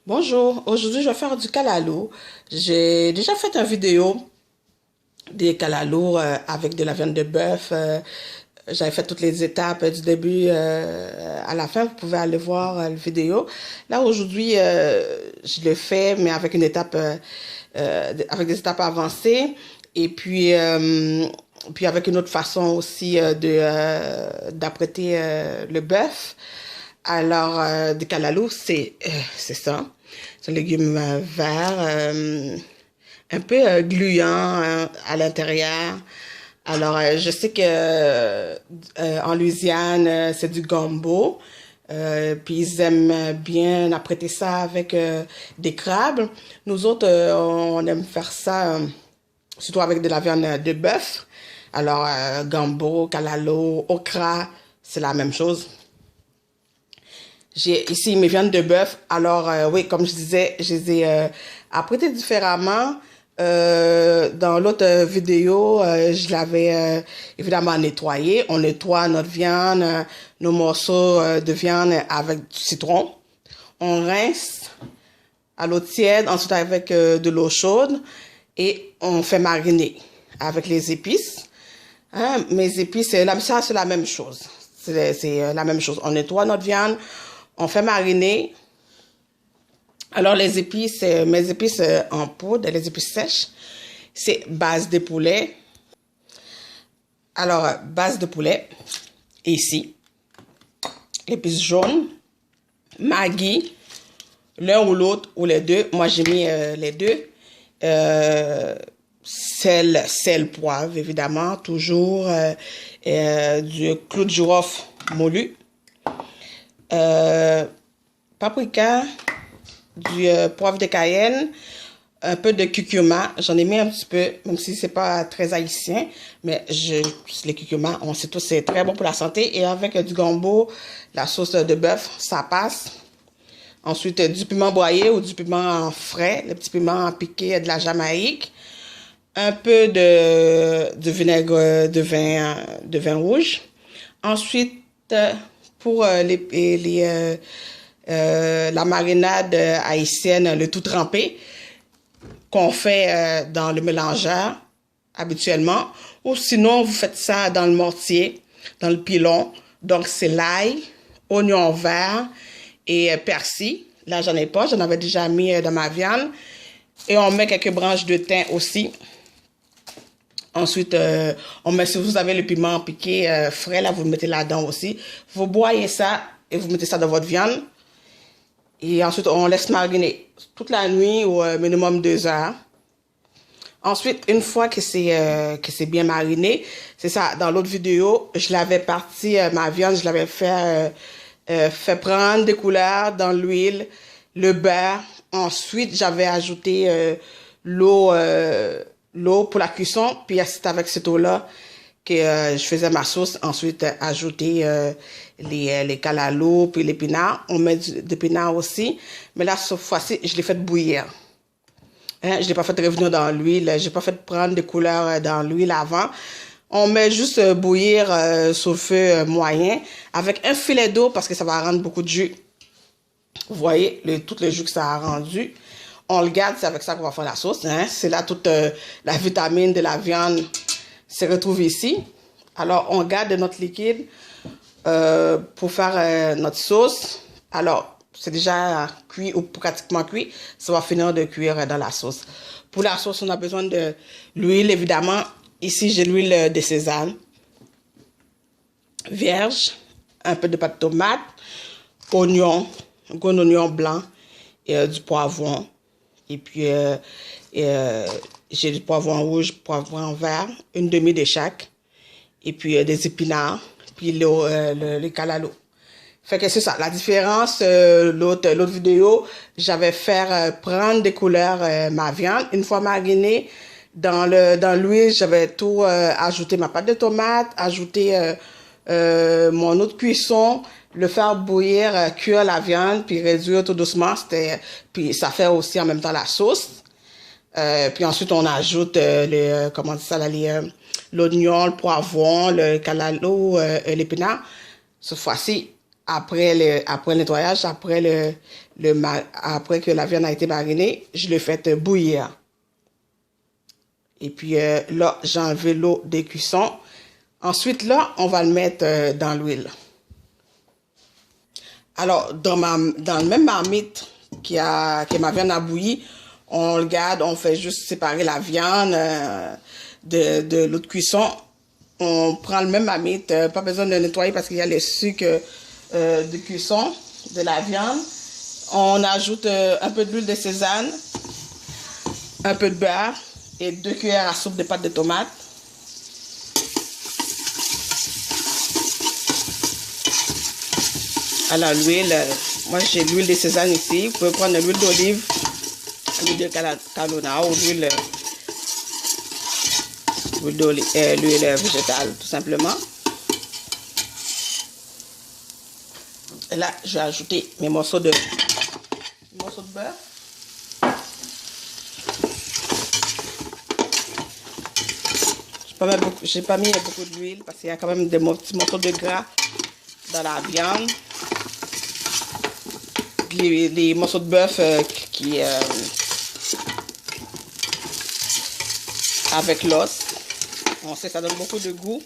Bonjour, aujourd'hui je vais faire du kalalou. J'ai déjà fait une vidéo des kalalou avec de la viande de bœuf. J'avais fait toutes les étapes du début à la fin. Vous pouvez aller voir la vidéo. Là aujourd'hui, je le fais, mais avec une étape, avec des étapes avancées. Et puis avec une autre façon aussi d'apprêter le bœuf. Alors, du kalalou, c'est ça. C'est un légume vert, un peu gluant à l'intérieur. Alors, je sais que en Louisiane, c'est du gumbo. Puis ils aiment bien apprêter ça avec des crabes. Nous autres, on aime faire ça surtout avec de la viande de bœuf. Alors, gumbo, kalalou, okra, c'est la même chose. J'ai ici mes viandes de bœuf. Alors, oui, comme je disais, je les ai apprêtées différemment. Dans l'autre vidéo, je l'avais évidemment nettoyé. On nettoie notre viande, nos morceaux de viande avec du citron. On rince à l'eau tiède, ensuite avec de l'eau chaude et on fait mariner avec les épices. Hein, mes épices, ça c'est la même chose. C'est la même chose. On nettoie notre viande, on fait mariner. Alors les épices, mes épices en poudre, les épices sèches, c'est base de poulet. Alors base de poulet, ici, épices jaunes, Maggi, l'un ou l'autre ou les deux. Moi j'ai mis les deux. Sel, poivre, évidemment, toujours du clou de girofle moulu, paprika, du poivre de Cayenne, un peu de curcuma. J'en ai mis un petit peu, même si c'est pas très haïtien, mais les curcuma, on sait tous, c'est très bon pour la santé. Et avec du gumbo, la sauce de bœuf, ça passe. Ensuite, du piment broyé ou du piment frais, le petit piment piqué de la Jamaïque. Un peu de vinaigre de vin rouge. Ensuite, pour la marinade haïtienne, le tout trempé, qu'on fait dans le mélangeur habituellement. Ou sinon, vous faites ça dans le mortier, dans le pilon. Donc, c'est l'ail, oignon vert et persil. Là, j'en ai pas, j'en avais déjà mis dans ma viande. Et on met quelques branches de thym aussi. Ensuite, on met, si vous avez le piment piqué frais, là, vous le mettez là-dedans aussi. Vous broyez ça et vous mettez ça dans votre viande. Et ensuite, on laisse mariner toute la nuit ou minimum 2 heures. Ensuite, une fois que c'est bien mariné, c'est ça, dans l'autre vidéo, je l'avais parti, ma viande, je l'avais fait prendre des couleurs dans l'huile, le beurre. Ensuite, j'avais ajouté l'eau pour la cuisson, puis c'est avec cette eau-là que je faisais ma sauce. Ensuite, ajouter les kalalou, puis l'épinard. On met de l'épinard aussi. Mais là, cette fois-ci, je l'ai fait bouillir. Hein, je l'ai pas fait revenir dans l'huile. J'ai pas fait prendre des couleurs dans l'huile avant. On met juste bouillir sur le feu moyen avec un filet d'eau parce que ça va rendre beaucoup de jus. Vous voyez, tout le jus que ça a rendu. On le garde, c'est avec ça qu'on va faire la sauce. Hein. C'est là toute la vitamine de la viande se retrouve ici. Alors, on garde notre liquide pour faire notre sauce. Alors, c'est déjà cuit ou pratiquement cuit. Ça va finir de cuire dans la sauce. Pour la sauce, on a besoin de l'huile, évidemment. Ici, j'ai l'huile de sésame vierge, un peu de pâte de tomate, oignon, un gros oignon blanc et du poivron. Et puis, j'ai du poivron rouge, poivron vert, une demi de chaque. Et puis, des épinards, puis le kalalou. Fait que c'est ça. La différence, l'autre vidéo, j'avais fait prendre des couleurs ma viande. Une fois marinée, dans l'huile, j'avais tout ajouté ma pâte de tomate, ajouté mon eau de cuisson, le faire bouillir, cuire la viande, puis réduire tout doucement. Puis ça fait aussi en même temps la sauce. Puis ensuite, on ajoute comment on dit ça, l'oignon, le poivron, le kalalou, l'épinard. Cette fois-ci, après le nettoyage, après après que la viande a été marinée, je l'ai fait bouillir. Et puis là, j'ai enlevé l'eau des cuissons. Ensuite, là, on va le mettre dans l'huile. Alors, dans le même marmite que ma viande a bouilli, on le garde, on fait juste séparer la viande de l'eau de cuisson. On prend le même marmite, pas besoin de nettoyer parce qu'il y a le sucre de cuisson de la viande. On ajoute un peu d'huile de sésame, un peu de beurre et 2 cuillères à soupe de pâte de tomate. Alors l'huile, moi j'ai l'huile de sésame ici. Vous pouvez prendre de l'huile d'olive, l'huile de canola ou l'huile végétale tout simplement. Et là, je vais ajouter mes morceaux de beurre. J'ai pas mis beaucoup d'huile parce qu'il y a quand même des petits morceaux de gras dans la viande. Les morceaux de bœuf avec l'os. On sait que ça donne beaucoup de goût.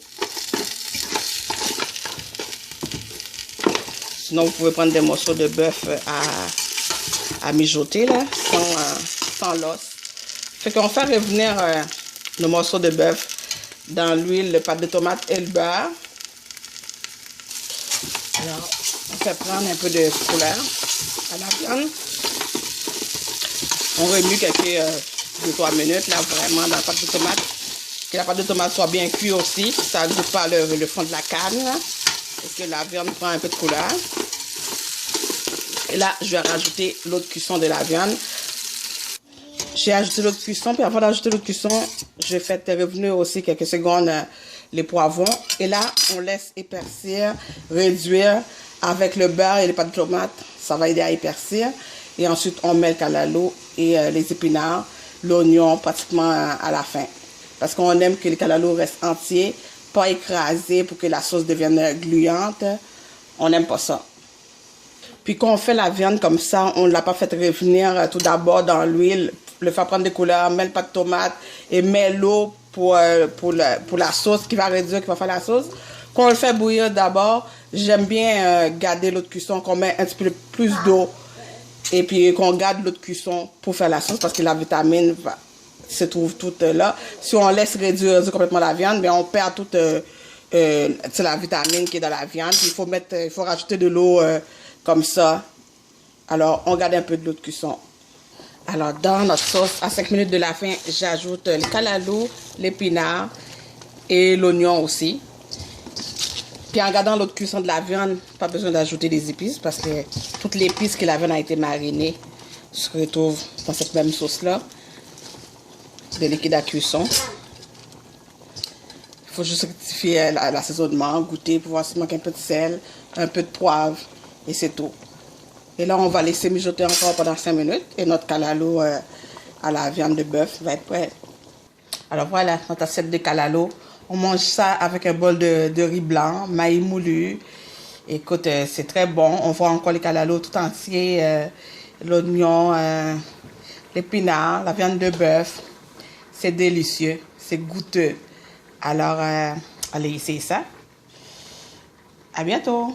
Sinon, vous pouvez prendre des morceaux de bœuf à mijoter là, sans l'os. Fait qu'on fait revenir le morceau de bœuf dans l'huile, le pâte de tomate et le beurre. Alors, on fait prendre un peu de couleur à la viande. On remue quelques 2-3 minutes là, vraiment dans la pâte de tomate. Que la pâte de tomate soit bien cuite aussi, ça ne goûte pas le fond de la canne là, et que la viande prend un peu de couleur. Et là, je vais rajouter l'eau de cuisson de la viande. J'ai ajouté l'eau de cuisson, puis avant d'ajouter l'eau de cuisson, je fais revenir aussi quelques secondes les poivrons. Et là, on laisse épaissir, réduire avec le beurre et les pâtes de tomate. Ça va aider à épaissir. Et ensuite, on met le calalo et les épinards, l'oignon pratiquement à la fin. Parce qu'on aime que les calalos restent entiers, pas écrasés pour que la sauce devienne gluante. On n'aime pas ça. Puis quand on fait la viande comme ça, on ne l'a pas fait revenir tout d'abord dans l'huile, le faire prendre des couleurs, met le pâte de tomate et met l'eau pour la sauce qui va réduire, qui va faire la sauce. Quand on le fait bouillir d'abord, j'aime bien garder l'eau de cuisson, qu'on met un petit peu plus d'eau et puis qu'on garde l'eau de cuisson pour faire la sauce parce que la vitamine se trouve toute là. Si on laisse réduire complètement la viande, bien on perd toute la vitamine qui est dans la viande. Il faut rajouter de l'eau comme ça. Alors, on garde un peu de l'eau de cuisson. Alors, dans notre sauce, à 5 minutes de la fin, j'ajoute le calalo, l'épinard et l'oignon aussi. Puis en gardant l'eau de cuisson de la viande, pas besoin d'ajouter des épices parce que toutes les épices que la viande a été marinée se retrouvent dans cette même sauce-là. De liquide à cuisson. Il faut juste rectifier l'assaisonnement, goûter pour voir s'il manque un peu de sel, un peu de poivre et c'est tout. Et là, on va laisser mijoter encore pendant 5 minutes et notre calalo à la viande de bœuf va être prêt. Alors voilà, notre assiette de calalo. On mange ça avec un bol de riz blanc, maïs moulu. Écoute, c'est très bon. On voit encore les calalos tout entiers, l'oignon, l'épinard, la viande de bœuf. C'est délicieux, c'est goûteux. Alors, allez essayer ça. À bientôt.